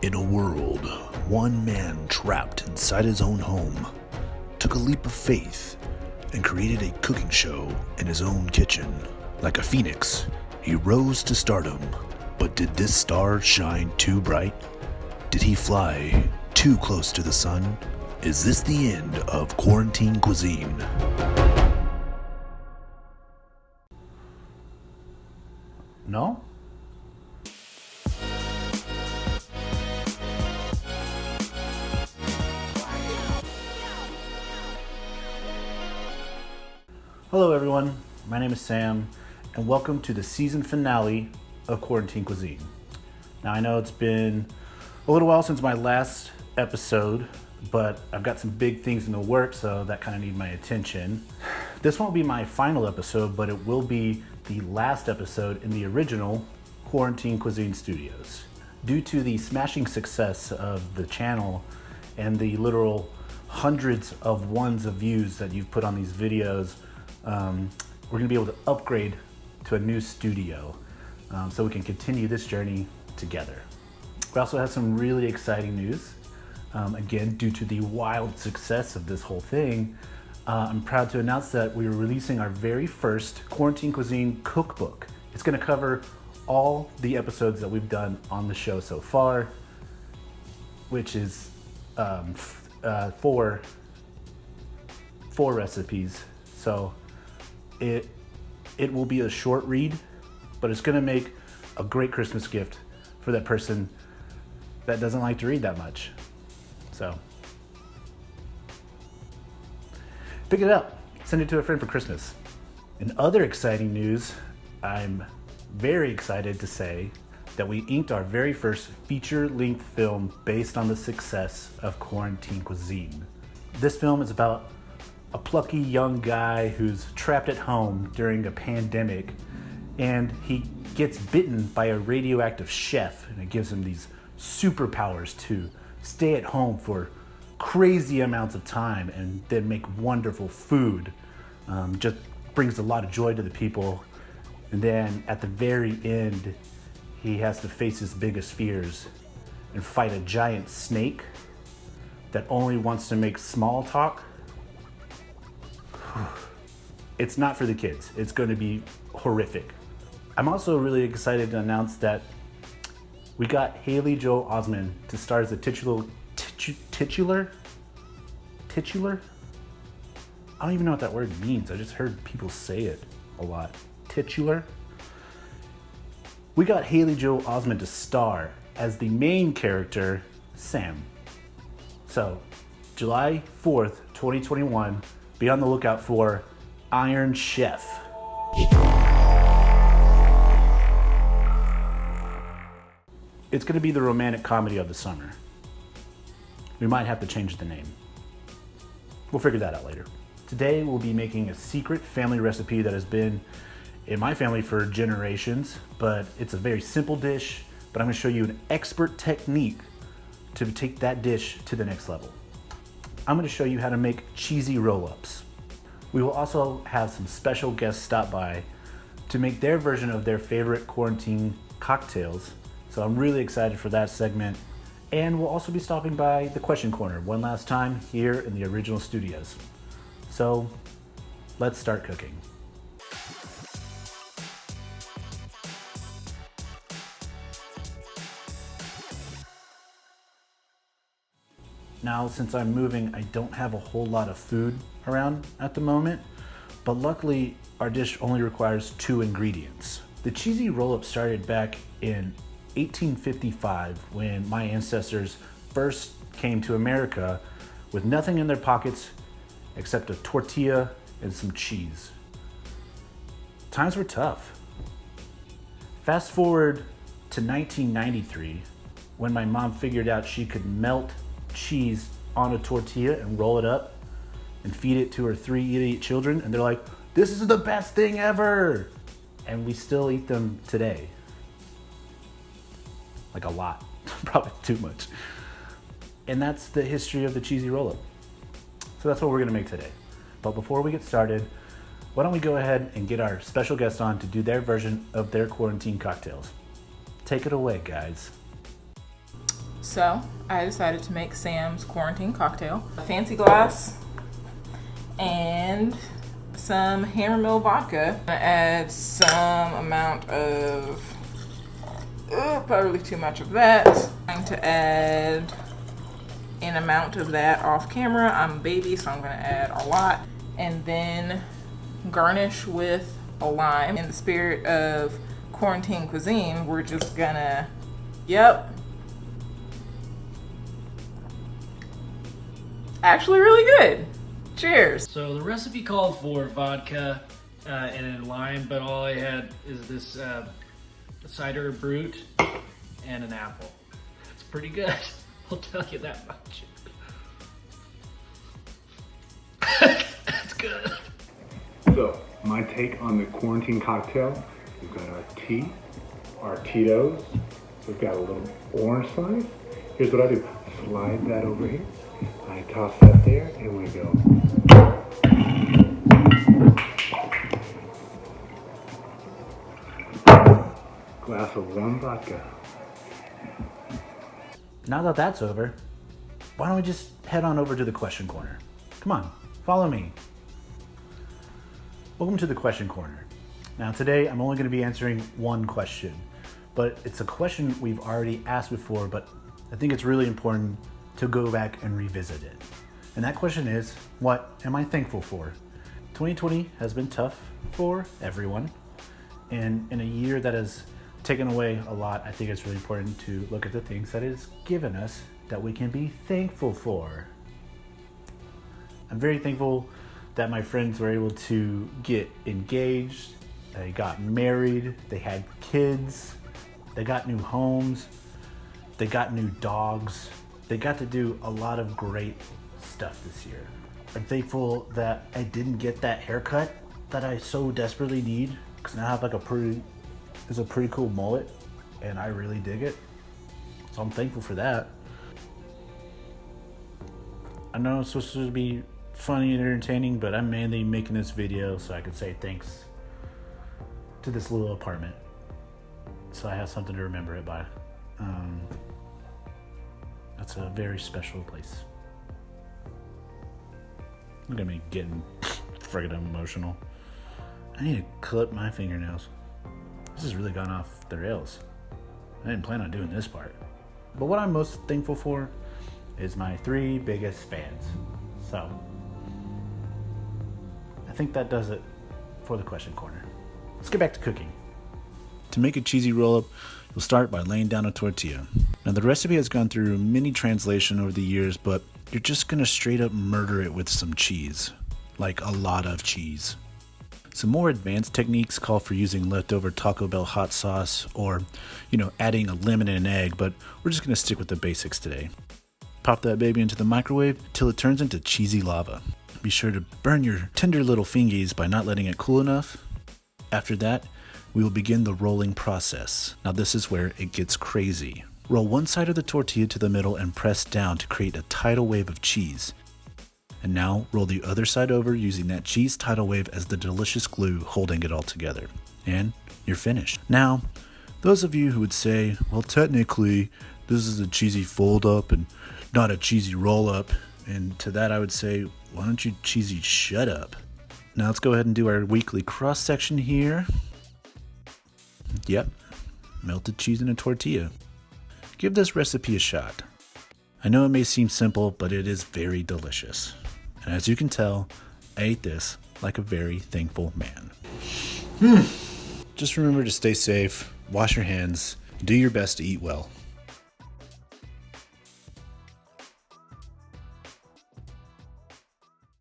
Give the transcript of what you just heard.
In a world, one man trapped inside his own home took a leap of faith and created a cooking show in his own kitchen. Like a phoenix, he rose to stardom. But did this star shine too bright? Did he fly too close to the sun? Is this the end of Quarantine Cuisine? No? Hello everyone, my name is Sam, and welcome to the season finale of Quarantine Cuisine. Now I know it's been a little while since my last episode, but I've got some big things in the works, so that kind of need my attention. This won't be my final episode, but it will be the last episode in the original Quarantine Cuisine Studios. Due to the smashing success of the channel and the literal hundreds of ones of views that you've put on these videos, we're gonna be able to upgrade to a new studio so we can continue this journey together. We also have some really exciting news. Again, due to the wild success of this whole thing, I'm proud to announce that we are releasing our very first Quarantine Cuisine cookbook. It's gonna cover all the episodes that we've done on the show so far, which is four recipes. So it will be a short read, but it's gonna make a great Christmas gift for that person that doesn't like to read that much. So pick it up, send it to a friend for Christmas. In other exciting news, I'm very excited to say that we inked our very first feature-length film based on the success of Quarantine Cuisine. This film is about a plucky young guy who's trapped at home during a pandemic, and he gets bitten by a radioactive chef, and it gives him these superpowers to stay at home for crazy amounts of time and then make wonderful food. Just brings a lot of joy to the people. And then at the very end, he has to face his biggest fears and fight a giant snake that only wants to make small talk. It's not for the kids. It's going to be horrific. I'm also really excited to announce that we got Haley Joel Osment to star as the titular? I don't even know what that word means. I just heard people say it a lot. Titular? We got Haley Joel Osment to star as the main character, Sam. So, July 4th, 2021, be on the lookout for Iron Chef. It's gonna be the romantic comedy of the summer. We might have to change the name. We'll figure that out later. Today we'll be making a secret family recipe that has been in my family for generations, but it's a very simple dish, but I'm gonna show you an expert technique to take that dish to the next level. I'm gonna show you how to make cheesy roll-ups. We will also have some special guests stop by to make their version of their favorite quarantine cocktails. So I'm really excited for that segment. And we'll also be stopping by the Question Corner one last time here in the original studios. So let's start cooking. Now, since I'm moving, I don't have a whole lot of food around at the moment, but luckily our dish only requires 2 ingredients. The cheesy roll-up started back in 1855 when my ancestors first came to America with nothing in their pockets except a tortilla and some cheese. Times were tough. Fast forward to 1993 when my mom figured out she could melt cheese on a tortilla and roll it up and feed it to her 3 idiot children, and they're like, "This is the best thing ever!" And we still eat them today. Like a lot, probably too much. And that's the history of the cheesy roll-up. So that's what we're gonna make today. But before we get started, why don't we go ahead and get our special guest on to do their version of their quarantine cocktails. Take it away, guys. So I decided to make Sam's quarantine cocktail. A fancy glass and some Hammermill vodka. I'm gonna add some amount of, probably too much of that. I'm going to add an amount of that off camera. I'm a baby, so I'm gonna add a lot. And then garnish with a lime. In the spirit of Quarantine Cuisine, we're just gonna, actually really good. Cheers. So the recipe called for vodka and a lime, but all I had is this cider brute and an apple. It's pretty good. I'll tell you that much. It's good. So, my take on the quarantine cocktail, we've got our tea, our Tito's, we've got a little orange slice. Here's what I do. Slide that over here. I toss that there, and we go. Glass of warm vodka. Now that that's over, why don't we just head on over to the question corner? Come on, follow me. Welcome to the question corner. Now today I'm only going to be answering one question, but it's a question we've already asked before, but I think it's really important to go back and revisit it. And that question is, what am I thankful for? 2020 has been tough for everyone, and in a year that has taken away a lot, I think it's really important to look at the things that it's given us that we can be thankful for. I'm very thankful that my friends were able to get engaged, they got married, they had kids, they got new homes, they got new dogs. They got to do a lot of great stuff this year. I'm thankful that I didn't get that haircut that I so desperately need, because now I have like a pretty cool mullet and I really dig it. So I'm thankful for that. I know it's supposed to be funny and entertaining, but I'm mainly making this video so I can say thanks to this little apartment, so I have something to remember it by. That's a very special place. Look at me getting friggin' emotional. I need to clip my fingernails. This has really gone off the rails. I didn't plan on doing this part. But what I'm most thankful for is my 3 biggest fans. So, I think that does it for the question corner. Let's get back to cooking. To make a cheesy roll-up, you'll start by laying down a tortilla. Now the recipe has gone through many translations over the years, but you're just gonna straight up murder it with some cheese. Like a lot of cheese. Some more advanced techniques call for using leftover Taco Bell hot sauce or, adding a lemon and an egg, but we're just gonna stick with the basics today. Pop that baby into the microwave till it turns into cheesy lava. Be sure to burn your tender little fingies by not letting it cool enough. After that, we will begin the rolling process. Now this is where it gets crazy. Roll one side of the tortilla to the middle and press down to create a tidal wave of cheese. And now roll the other side over using that cheese tidal wave as the delicious glue holding it all together. And you're finished. Now, those of you who would say, well, technically, this is a cheesy fold up and not a cheesy roll up. And to that I would say, why don't you cheesy shut up? Now let's go ahead and do our weekly cross section here. Yep, melted cheese in a tortilla. Give this recipe a shot. I know it may seem simple, but it is very delicious. And as you can tell, I ate this like a very thankful man. Just remember to stay safe, wash your hands, do your best to eat well.